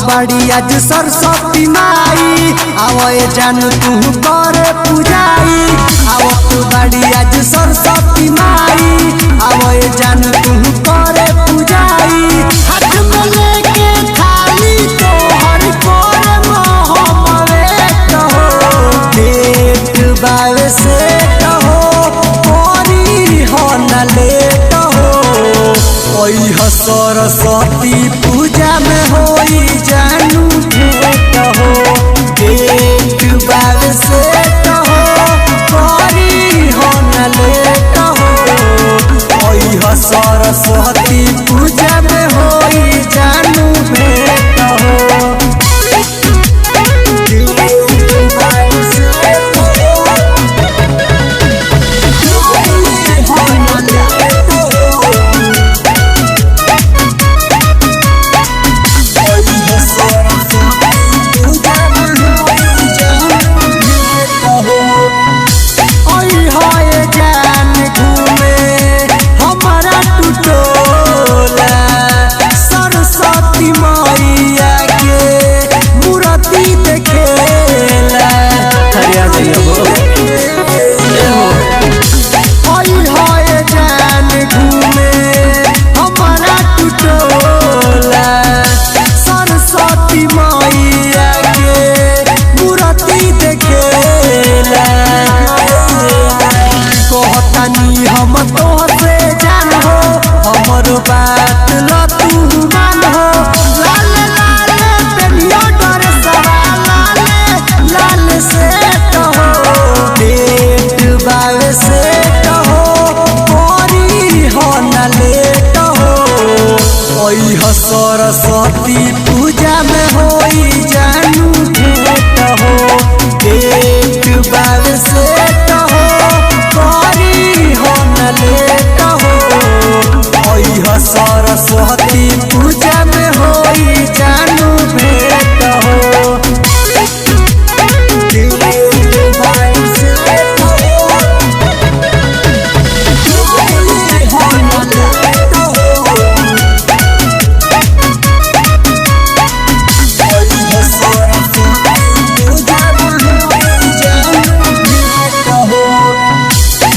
बाड़ी आज सरस्वती माई आवए जानू तू करे पूजाई। आवत बाड़ी आज सरस्वती माई आवए जानू तू करे पूजाई। हाथ में लेके थाली तोहर करे मोहमवे कहो लेट बावे से कहो कोरी हो न लेट हो। ओई हो सरस्वती पूजा में होई जानू भेंट हो लेट बावे से कहो कोरी हो न लेट हो। ओई हो सरस्वती पूजा में होई जानू भेंट हो। हम तोहसे जान हो हमर बात ल तू मान हो। लाल लाल पेनियो डर सवा लाल लाल से कहो लेट बावे से कहो कोरी हो न लेट हो। ओई हो सरस्वती पूजा में होई जानू भेंट हो लेट बावे से कहो कोरी हो न लेट हो। ओई हो सरस्वती पूजा में होई जानू भेंट हो।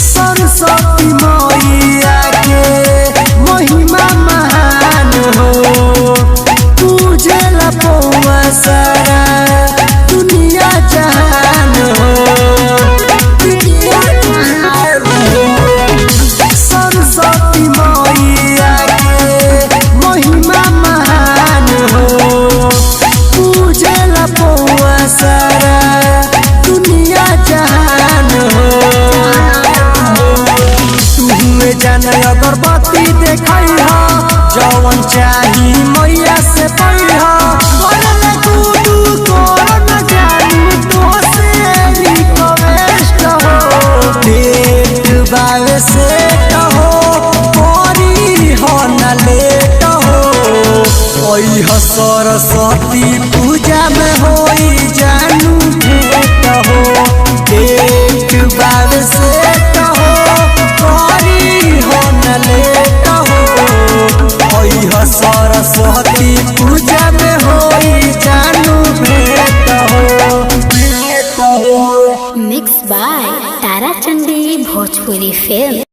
सरस्वती मैया के महिमा महान हो तुझे लपौआ सारा दुनिया जहान हो। सरस्वती मैया के महिमा महान हो तुझे लपौआ सारा दुनिया जहान हो। जान अगरबत्ती देखई हो जवन चाही मैया से पई हो। बोले गुडू कोन जानू तो से रिक्वेस्ट हो लेट बावे से कहो कोरी हो न लेट हो। ओई हो सरस्वती पूजा में होई जानू भेंट हो लेट बावे से कहो कोरी हो न लेट हो। ओई हो सरस्वती पूजा में होई जानू भेंट हो। Mix by Tara Chandi Bhojpuri film.